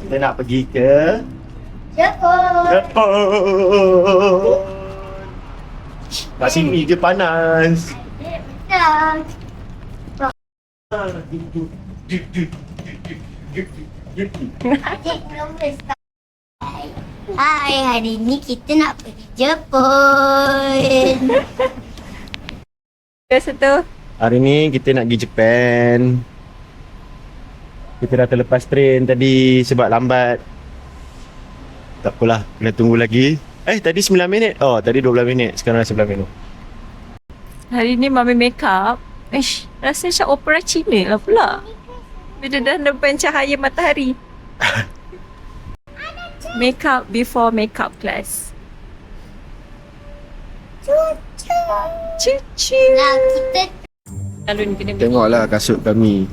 Kita nak pergi ke Jepun. Jepun. Kat sini je panas. Dah. Adik nombor start. Hai, hari ni kita nak pergi Jepun. Biasa tu. Hari ni kita nak pergi Japan. Kita dah terlepas train tadi sebab lambat. Tak apalah, kena tunggu lagi. Tadi 9 minit. Oh, tadi 12 minit. Sekarang dah 11 minit. Hari ni Mami make up. Rasa macam opera Cina lah pula. Bila dah depan cahaya matahari. Make up before makeup class. Cucu. Nah, kita Lalu ni kena Tengoklah kasut kami.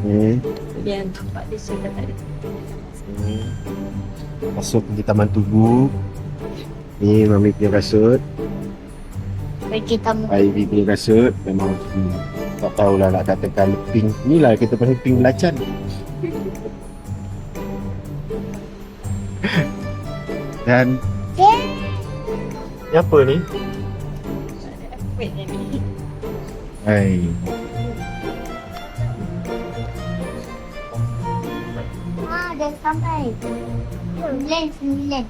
Ni. yang nampak dia sudah tak ada. Kasut pergi Taman Tugu. Ni Mami punya kasut. pergi tamu. Ivy punya kasut. Memang tak tahulah nak katakan pink. Inilah kita panggil pink belacan. Dan ni apa ni? Wait ni. Hai. Dah sampai. 9.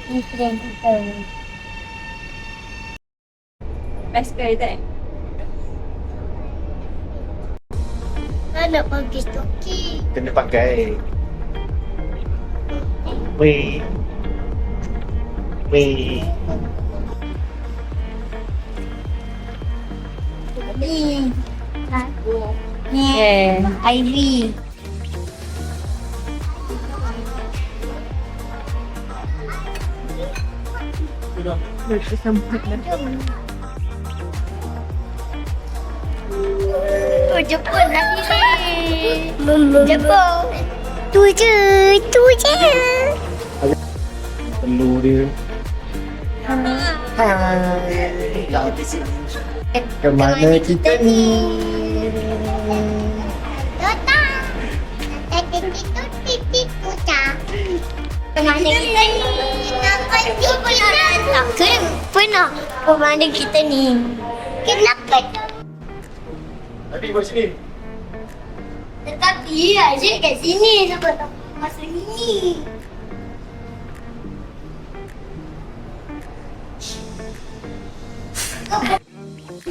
Ini friend kita. Best guy tak? Nak pergi stoki. Kena pakai. Wei. Ni. Ni. Yeah. Ivy. Tu Jepun lagi ni. Jepun. Tu je. Telur dia. Kemana kita ni? Tata. Titik kucak. Kemana kita ni? Pernah. Kemana kita ni? Kenapa? Adik buat sini. Tetapi asyik kat sini sebab tak masa ni.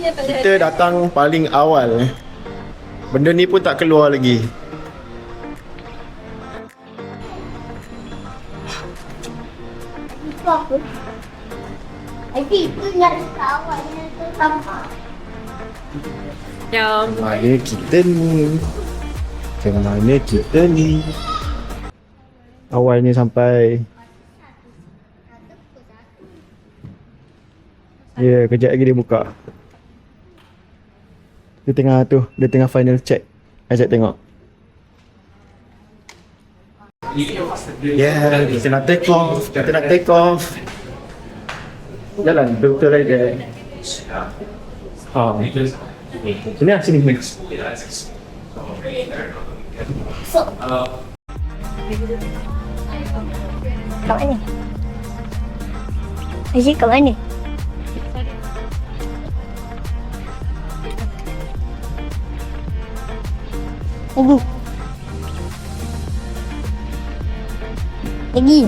Kita datang paling awal. Benda ni pun tak keluar lagi. Itu apa? Adik itu nak awalnya tu sama. Yang Mana kita ni? Kemana kita ni? Awalnya sampai. Ya, kejap lagi dia buka. Dia tengah final check. Ajak tengok. Yeah, kita nak take off. Jalan, betul aja. Sini. Kat mana? Asyik kat mana? Lagi.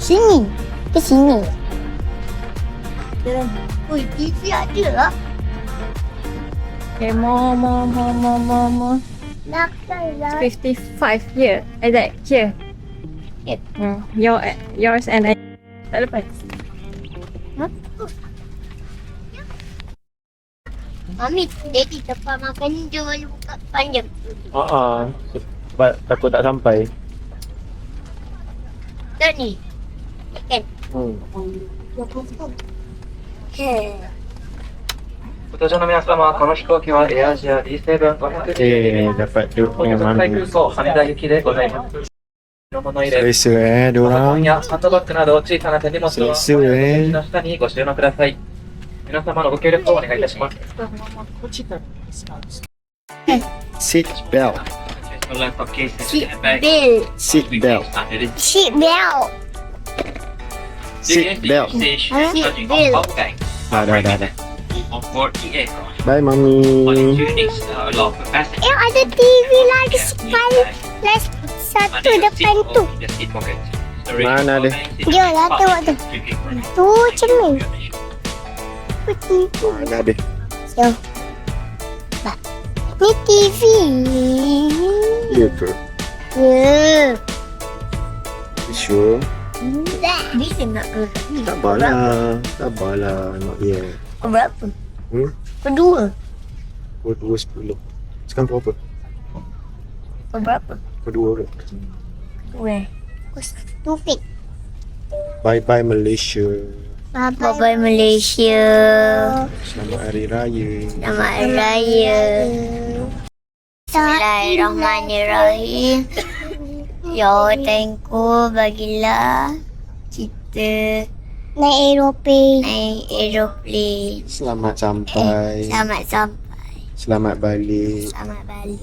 Sini. Ke sini. Jalan. Ui, TV ada lah. okay, more. Nakal lah. 55 here. That here. Yep. Yours and I. Tak lepas. Mami, jadi tempat makan ni jual buka panjang. Sebab takut tak sampai. Tak ni. Kan? Hei. ご搭乗の皆様、この飛行機はエアアジア D7-500 dapat duduk 本日 dengan 国際 Mami. 空港羽田行きでございます。物入れ、 Selesa パソコン diorang. やハンドバッグなど小さな手荷物はそうですねの下にご収納ください。皆様のご協力をお願いいたします。 Seat belt. Seat belt. Seat belt. Seat belt. Seat belt. Seat belt. Dah. Bye, Mami. Ada TV lagi sekali. Last satu depan tu. Mana dia? Dia lah tengok tu. Tu cermin. Tu. Mana dia? Yo. Ni TV. Ya ke? Ya. Sure? Dia nak ke? Sabarlah. Nak dia. Berapa? Hmm? Kedua. Pukul 2.10. Sekarang pukul apa? Berapa? Pukul 2 ke? Weh. Stupid. Bye-bye Malaysia. Bye-bye Malaysia. Selamat Hari Raya. Selamat Hari Raya. Bismillahirrahmanirrahim. Ya Allah, thank you bagilah kita naik aeroplane. Selamat sampai. Selamat sampai. Selamat balik. Selamat balik.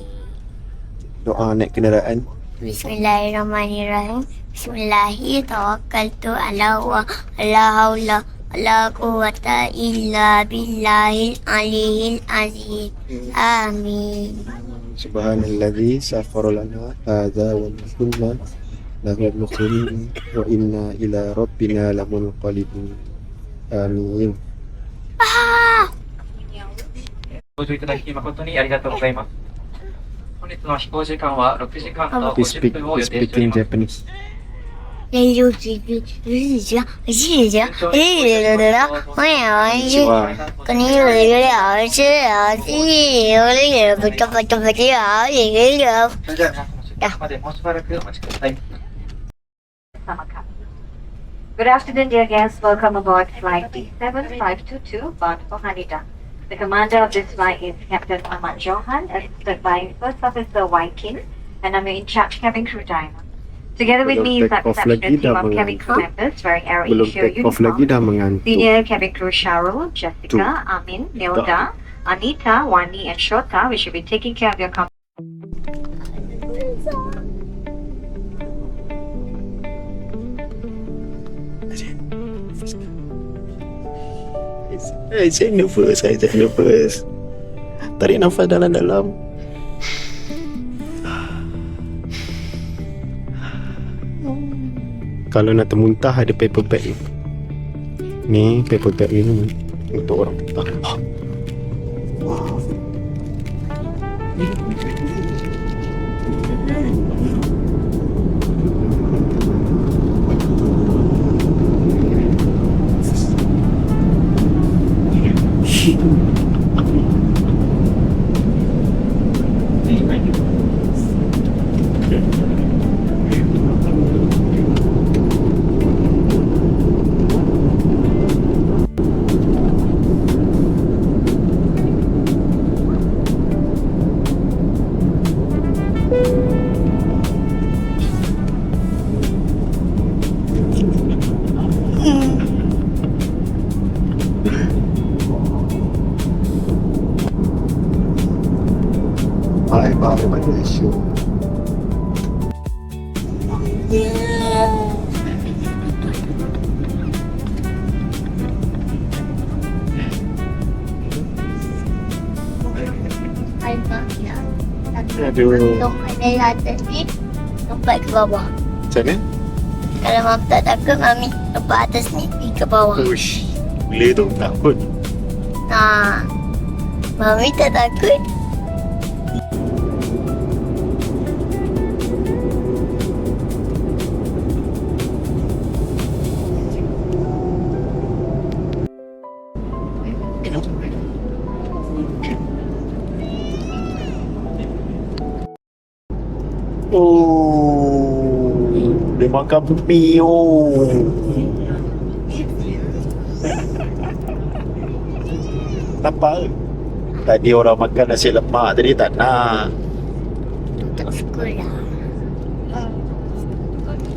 Doa naik kenderaan. Bismillahirrahmanirrahim. Bismillahirrahmanirrahim. Ala wa la haula wala quwwata illa billahil aliyil azim. Amin. Subhanalladzi sakhkhara lana hadza wa ma kunna lahu muqrinin wa inna ila rabbina lamunqalibun. Amin. ご乗車いただき誠にありがとうございます。本日の飛行時間は6時間と He 50分を予定しており speaking ます。 Japanese. Good afternoon, dear guests. Welcome aboard flight D7522 bound for Haneda. The commander of this flight is Captain Ahmad Johan, assisted by First Officer Waikin, and I'm your in-charge cabin crew driver. Together with me is that Belum take off lagi exceptional team dah of cabin crew mengantuk. members wearing Air Belum Asia take off lagi uniform. dah mengantuk. Senior cabin crew Sharul, Jessica, Amin, Nilda, Anita, Wani, and Shota, we should be taking care of your company. Saya nervous. Tarik nafas dalam-dalam. Kalau nak termuntah ada paper bag ni. Ni paper bag ni untuk orang muntah. Bye-bye Malaysia. Aduh. Lompat dari atas ni, lompat ke bawah. Macam mana? Kalau Mami tak takut, Mami lompat atas ni, pergi ke bawah. Uish, boleh tu takut. Nah, Mami tak takut. Oh, dia makan mie. Oh. Nampak? Tadi orang makan nasi lemak tadi tak nak. Tak sekolah.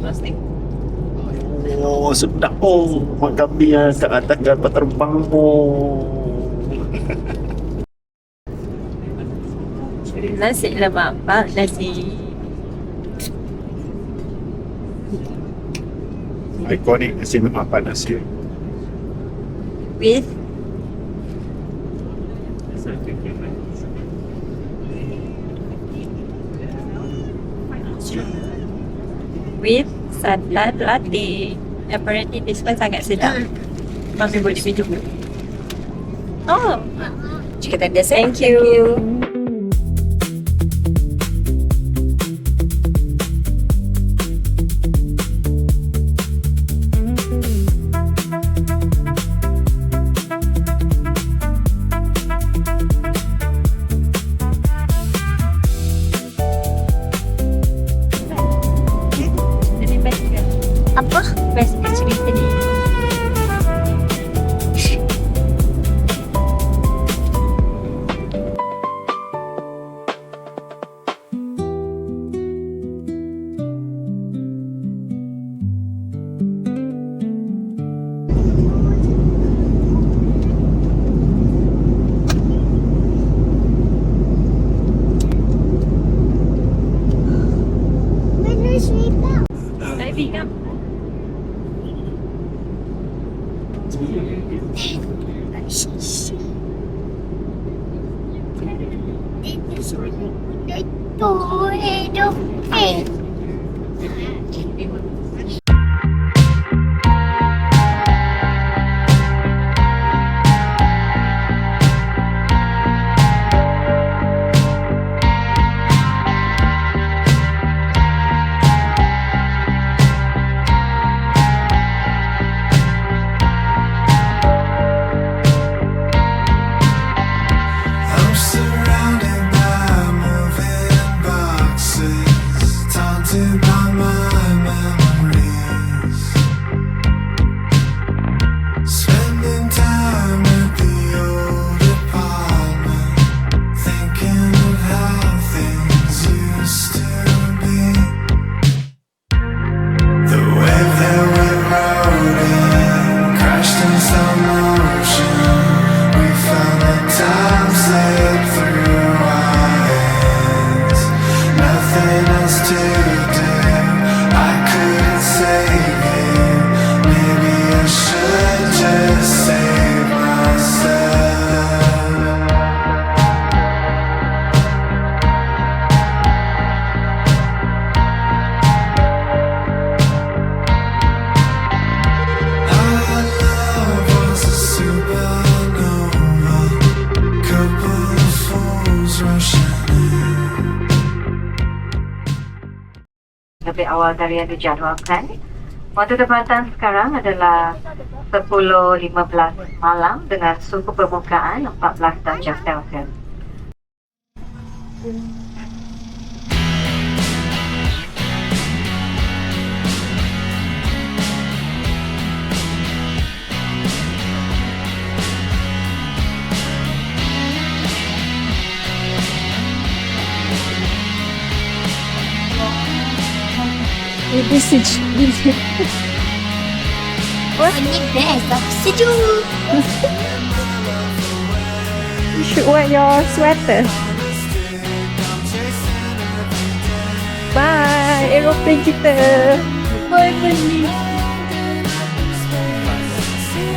Plastik. Oh, sedap. Oh, mak kami yang kat atas kapal terbang. Oh. Nasi lemak pak, nasi. Ikonik nasi lemak panas dia. With with salad latte. Apparently this one sangat sedap. Mami boleh minum. Oh, Kita biasa. thank you. Jadi best ke? Apa? Best ke cerita ni? Mana cerita? Tadi kan Itu hidup. I'm surrounded by moving boxes, taunted by my memories. Spending time at the old apartment, thinking of how things used to be. The wave that we rode in crashed in slow motion. We found the time slip through our hands. Nothing else to do. I couldn't save you. Maybe I should just save myself. Our love was a supernova, couple of fools rushing in. Lebih awal dari yang dijadwalkan. Waktu tempatan sekarang adalah 10.15 malam dengan suhu permukaan 14 darjah Celsius. Ini best. Aku sejuk. you should wear your sweater. Bye, aeroplane kita. Boleh beli.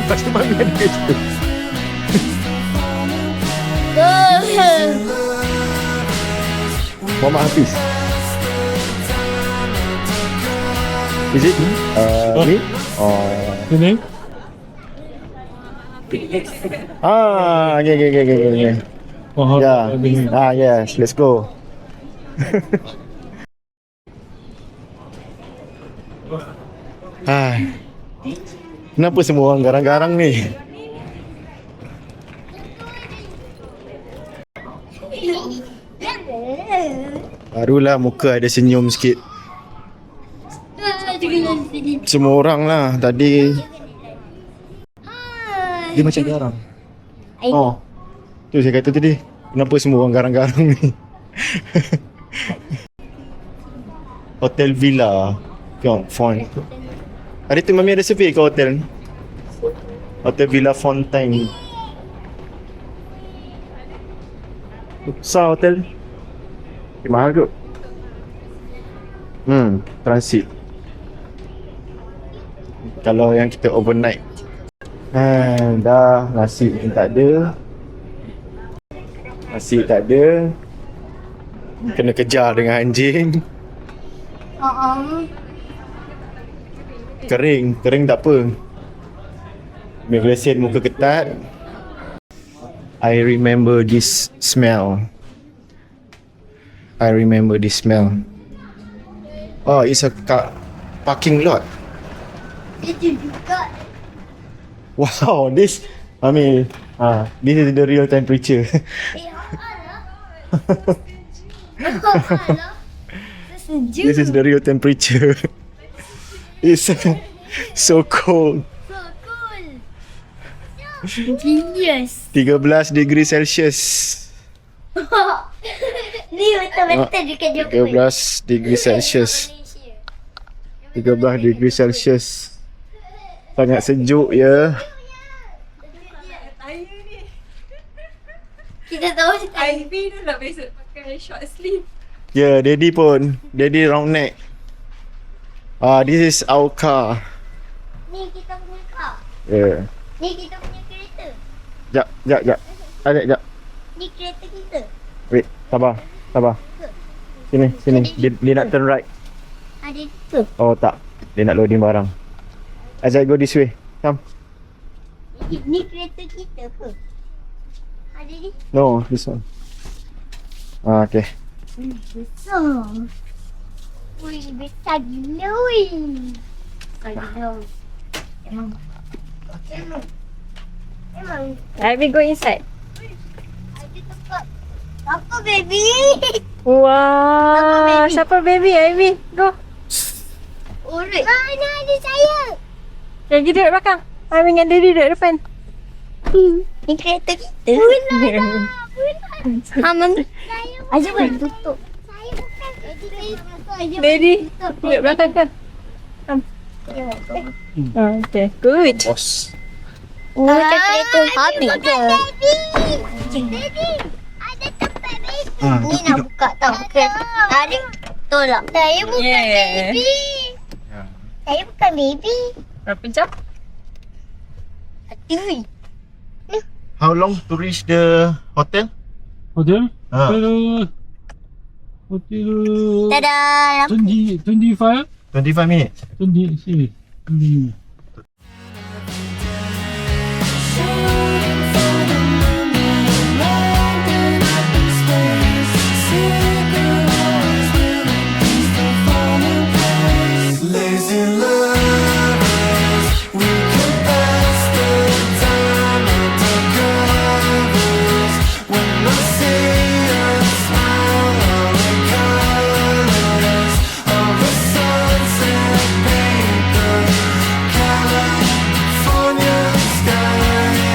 Pasti mana dia tu? Muhammad Hafiz. Is it? Me? Ini? Okay. Oh, Yeah. Yes. Let's go. Kenapa semua orang garang-garang ni? Barulah muka ada senyum sikit. Semua orang lah tadi. Dia macam garang. Oh. Tu saya kata tadi. Kenapa semua orang garang-garang ni? Hotel Villa. Tengok font. Hari tu Mami ada survey ke hotel ni? Hotel Villa Fontaine. Besar hotel ni. Mahal kot. Transit. Kalau yang kita overnight. Dah nasi pun tak ada. Nasi tak ada. Kena kejar dengan anjing. Kering tak apa. Migration muka ketat. I remember this smell. Oh, it's a parking lot. Itu juga. Wow, this is the real temperature. Sejuk. This is the real temperature. It's so cold. So cool. Genius. 13 degree Celsius. Ni betul-betul dekat Jokowi. 13 degree Celsius. 13 degree Celsius. Sangat sejuk ya. Kita tahu cerita. Ivy tu nak besok pakai short sleeve. Ya, Daddy round neck. This is our car. Ni kita punya kau. Ya. Ni kita punya kereta. Jap. Jap. Ni kereta kita. Wait, sabar. Sini. Dia nak turn right. Ada tu. Oh tak. Dia nak loading barang. Azad go this way. Come. Ni kereta kita apa? Ada ni. No, this one. Okay. Besar. Ui, besar gila ui. Besar gila. Emang. Ivy go inside. Ada tempat. Apa baby? Wah, siapa baby Ivy? Go. Urut. Mana ada saya? Yang kita duduk belakang. Ivy dengan Daddy duduk depan. Ni kereta kita. Bulan. Aman. Aja boleh tutup. Saya bukan. Daddy duduk belakang kan? Okay, good. Boss. Oh, macam kereta habis ke? Daddy. Ada tempat baby. Ni nak buka tau. Ada. Tolak. Saya bukan Yeah. baby. Saya bukan baby. Berapa jam? Hati. How long to reach the hotel? Hotel? Ah. Hotel Dadah. 25 25 minutes. 20 sini. 20. Lazy lovers, we can pass the time under covers. When I see a smile, all the colors of the sunset paint the California sky.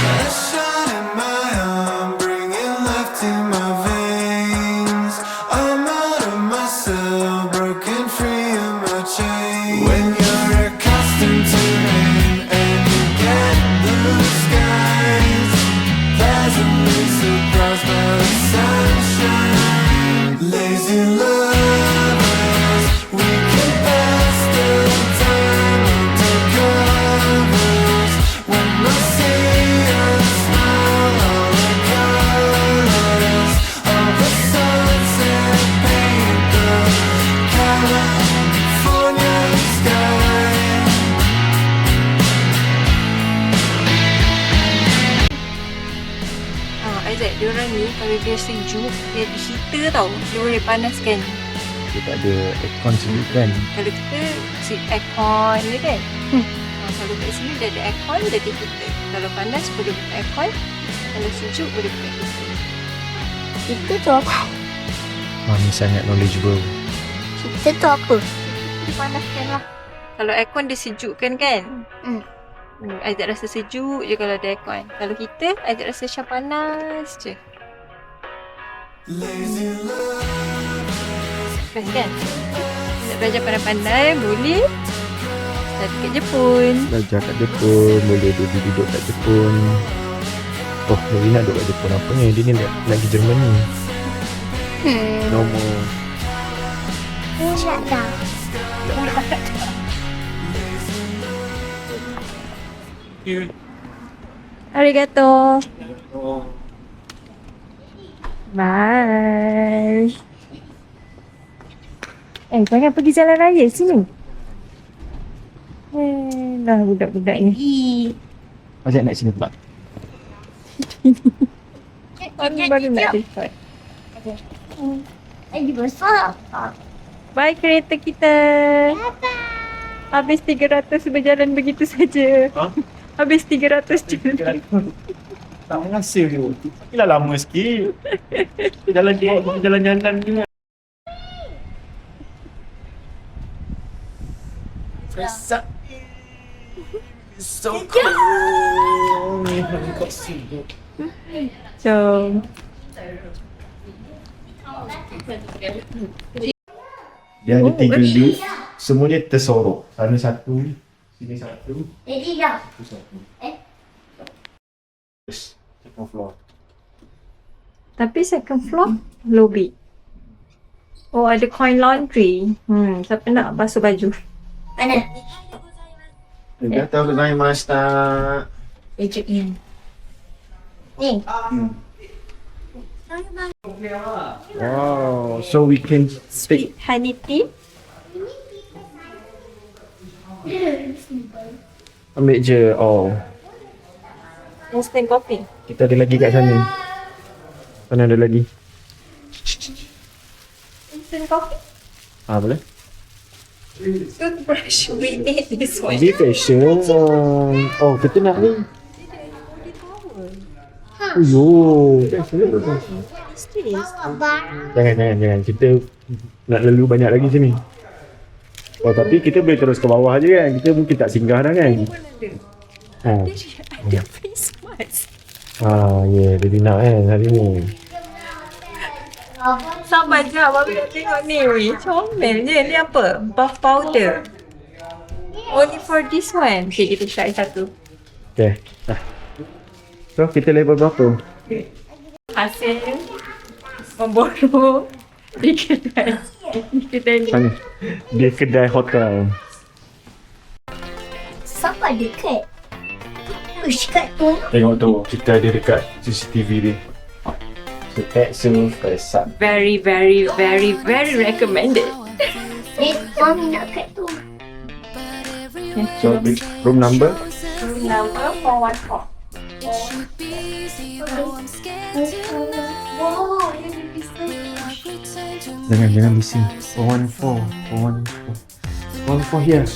A shot in my arm, bringing life to my veins. I'm out of myself, broken free of my chains. When you're accustomed to rain and you get blue skies, pleasantly surprised by the sunshine. Lazy lovers, we can pass the time under covers. When I see a smile, all the colors of the sunset paint the California sky. Isaac, diorang ni kalau dia sejuk, dia heater tau. Dia boleh panaskan. Dia tak ada aircon sini kan. Kalau kita si aircon je kan. Kalau kat sini dia ada aircon, dia ada heater. Kalau panas boleh buka aircon. Kalau sejuk boleh buka heater. Kita tu apa? Mami sangat knowledgeable. Kita tu apa? Dia panaskan lah. Kalau aircon dia sejukkan kan. Isaac rasa sejuk je kalau ada aircon. Kalau heater, Isaac rasa macam panas je. Lazy lovers. Best kan? Nak belajar pandai-pandai, boleh. Start kat Jepun. Belajar kat Jepun, boleh duduk kat Jepun. Oh, Melina duduk kat Jepun apa ni? Dia ni lagi Germany. Nombor. Shut down. Arigato. Bye. Jangan pergi jalan raya sini. Dah budak-budak ni. Ajak naik sini pula. Baru nak record. Lagi besar. Bye kereta kita. Habis 300 berjalan begitu saja. Habis 300 jalan. Tak menghasil tu. Inilah lama sikit. Jalan-jalan ni. Fresak. So cool. Jom. Dia ada 3 lift. Semua dia tersorok. Sana satu, sini satu, Jadi dah. tu satu. Eh? Second floor. Tapi second floor lobby. Oh, ada coin laundry. Siapa nak basuh baju? Mana? Arigatou gozaimashita. Ejek ni. Ni. Wow, so we can speak. Honey tea. Ambil je. Oh, Instant coffee. kita ada lagi kat sana. Sana ada lagi. Instant coffee? Boleh? Toothbrush. We need this one. Be fashion. Oh, kita nak ni. Yo, jangan. Kita nak lalu banyak lagi sini. Oh, tapi kita boleh terus ke bawah je kan. Kita mungkin tak singgah dah kan. Ada face mask. Ya, dia nak kan hari ni. Sabar je, Bapak nak tengok ni. Comel je. Ni apa? Buff powder. Only for this one. Okay, kita try satu. Okay. So, kita level berapa? Hasil memborong di kedai. Ni. Sana. Dia kedai hotel. Siapa dekat? Ush, kat tu. Tengok tu, kita ada dekat CCTV dia. So, Texas, Pesak. Very, very, very, very recommended. Mami nak kat tu. So, room number? Number 414. Wow, Jangan bising. 414. 414 here.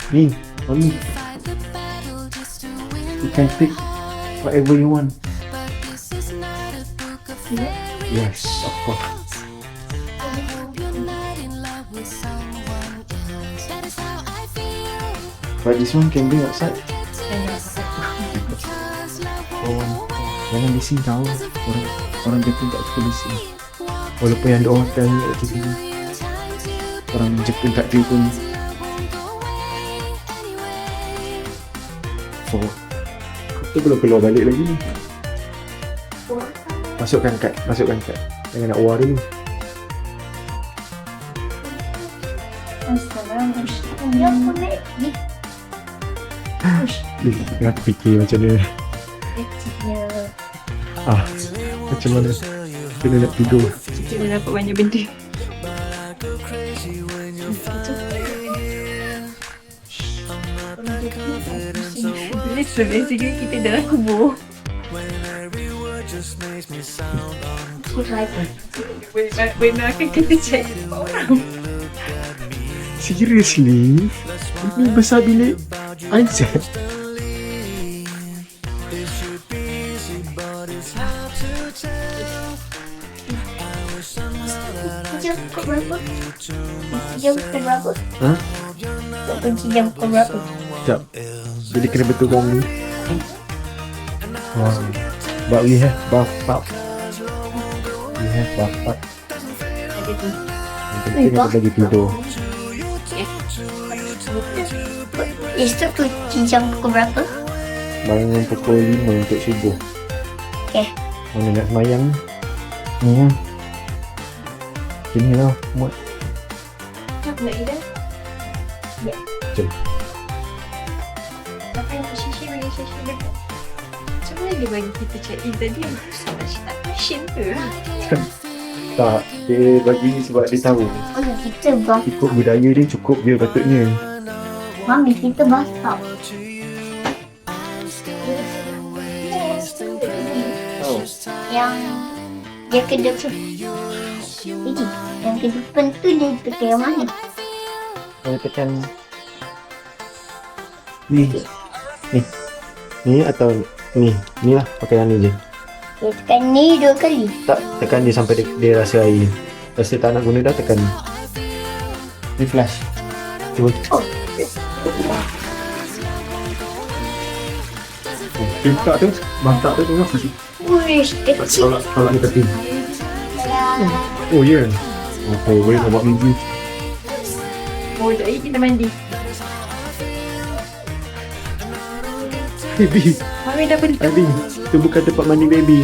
Ni, Mami. You can pick whatever you want. Yes, of course. But this one can bring outside. Jangan bising tau. Orang Jepun tak suka bising. Walaupun yang ada hotel ni kat sini. Orang Jepun tak dia pun. So, kita belum keluar balik lagi ni. Masukkan kad. Jangan nak war dulu. dia kulit ni. Tengah fikir macam mana. Macam mana kena nak tidur. Kita dah dapat banyak benda. Basically kita dalam kubur. Benar akan kita cari orang. Seriously? Ini besar bilik Isaac. Jam pukul berapa? Jam pukul berapa? Ha? Tak kunci jam pukul berapa? Sekejap. Jadi kena betulkan ni. Wow. But we have bathtub. We have bathtub. tu. Yang penting kita bagi tidur. Esok cuci jam pukul berapa? Bangun pukul 5 untuk subuh. Okey. Mana nak semayang ni lah. Sini lah muat. Nak Ida? Jom. Apa yang Shishi bagi Shishi dekat? Macam mana dia bagi kita check in tadi? Macam tak question ke? Tak, dia bagi sebab dia tahu Oh, kita bas. ikut budaya dia cukup dia patutnya. Mami, kita basah. Oh. Yang dia ke depan. Jadi, yang ke depan tu dia tekan yang mana? Saya tekan ni. Ni atau ni. Ni lah, pakai yang ni je. Dia tekan ni 2 kali. Tak, tekan dia sampai dia rasa air. Rasa tak nak guna dah, tekan ni. Ni flash. Cuba. Oh. Bantak tu tengok. Uish, kecil. Tolak ni tepi. Oh ya. Okay, boleh nak buat minggu. Oh, jap lagi kita mandi. Baby, Mami dah beli. Adi, tu bukan tempat mandi baby.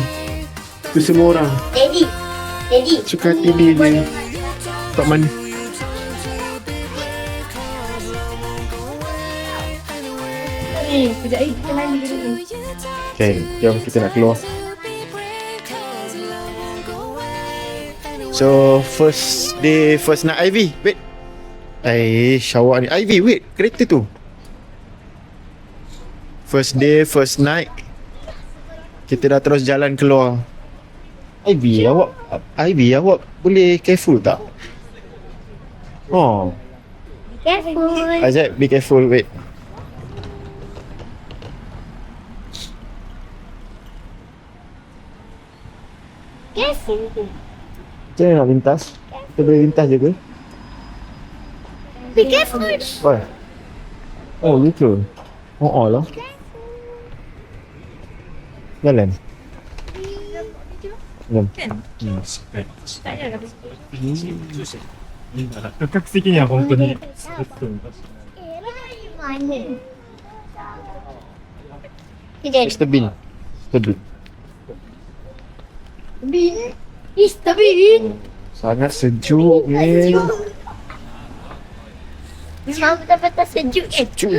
Tu semua orang Daddy. suka hati dia je. Tempat mandi. Sekejap lagi kita mandi dulu. Okay, jom kita nak keluar. So, first day, first night Ivy. Wait. Shower ni. Ivy, wait. Kereta tu. First day, first night. Kita dah terus jalan keluar. Ivy, awak boleh careful tak? Oh. Careful. Azab, be careful. Wait. Careful. Macam mana nak lintas? Kita boleh lintas je ke? Be careful. Why? Oh, gitu. Oh, lah. Jalan. Jom. Tak payah dah. 価格的には本当に。 Mana? Tidak. Mr. Bean. Mr. Bean. Bin. Mr. Bin. Sangat sejuk ni. Memang betul-betul sejuk eh. Sejuk.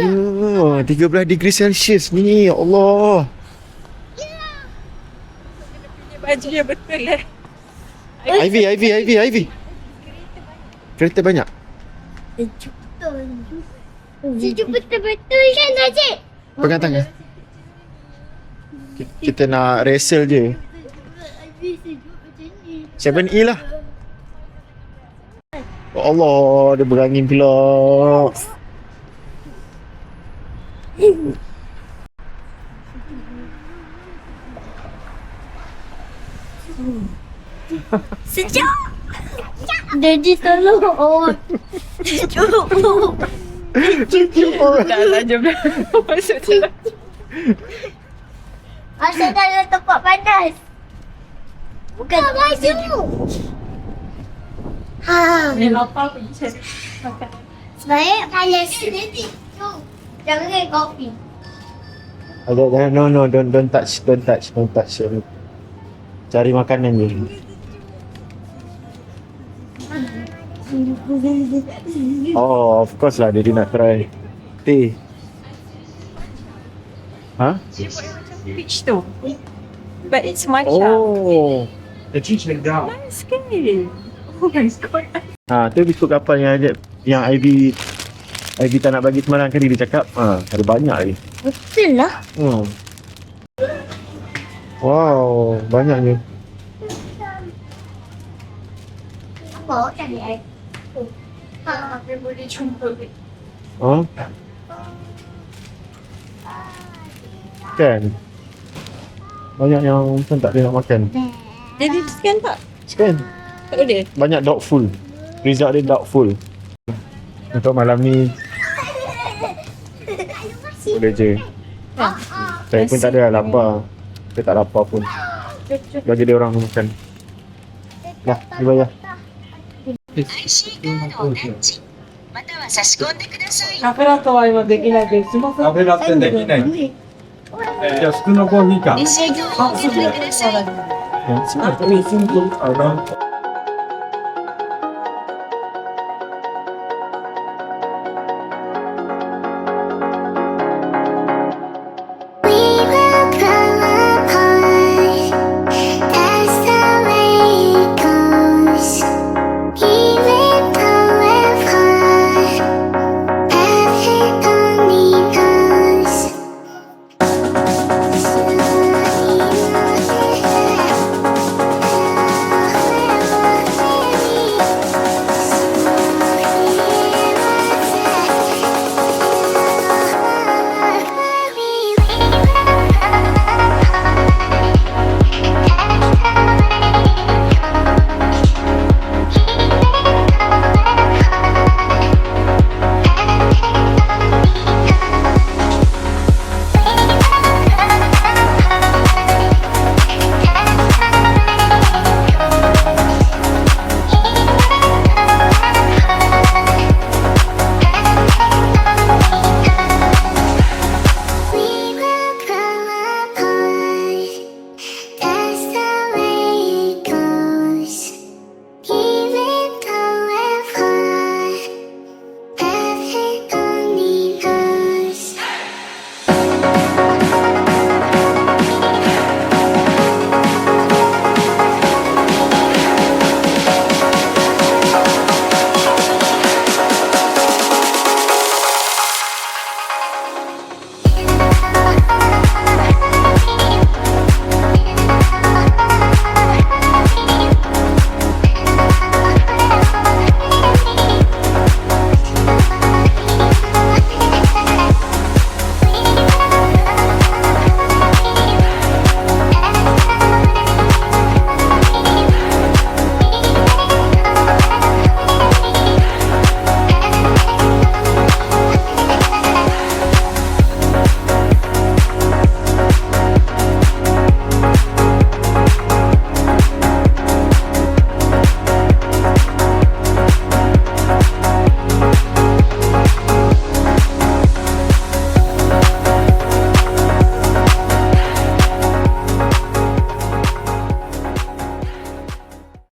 13 degree Celsius ni. Ya Allah. Baju dia betul lah. Ivy. Kereta banyak. Sejuk betul. Sejuk betul-betul kan Najib? Pegang tangan. Kita nak wrestle je. 7E lah. Ya Allah, dia berangin pula. Sejuk. Daddy tolong. Oh. Sejuk. Dah lah, jom dah. Masuk dalam. Asal dalam tempat panas. Bukan baju. Ha. Ni lapar pergi cari makan. Sebaik panas. Daddy. Jom. Jangan kopi. Jangan, no, don't touch. Cari makanan je. Oh, of course lah dia nak try. Teh. Ha? Peach tu. But it's matcha. Oh. The cheese like that. Nice sekali. Oh my god. Ha, tu biskut kapal yang Ivy tak nak bagi semalam kali dia cakap. Ha, ada banyak lagi. Betul lah. Wow, banyaknya. Apa cari air? Apa boleh jumpa ke? Ha? Kan? Banyak yang macam tak ada nak makan. Jadi scan tak? Kan? Tak boleh? Banyak doubtful. Result dia doubtful. Untuk malam ni boleh je. Saya pun tak ada lapar. Saya tak lapar pun. Bagi dia orang makan. Dah, dia bayar. IC カードをタッチ、または差し込んでください。カフェラテは今できないけど、スマホカフェラテできない。じゃあ、普通のコーヒーか。あ、そうだ。そうだ。あ、なんか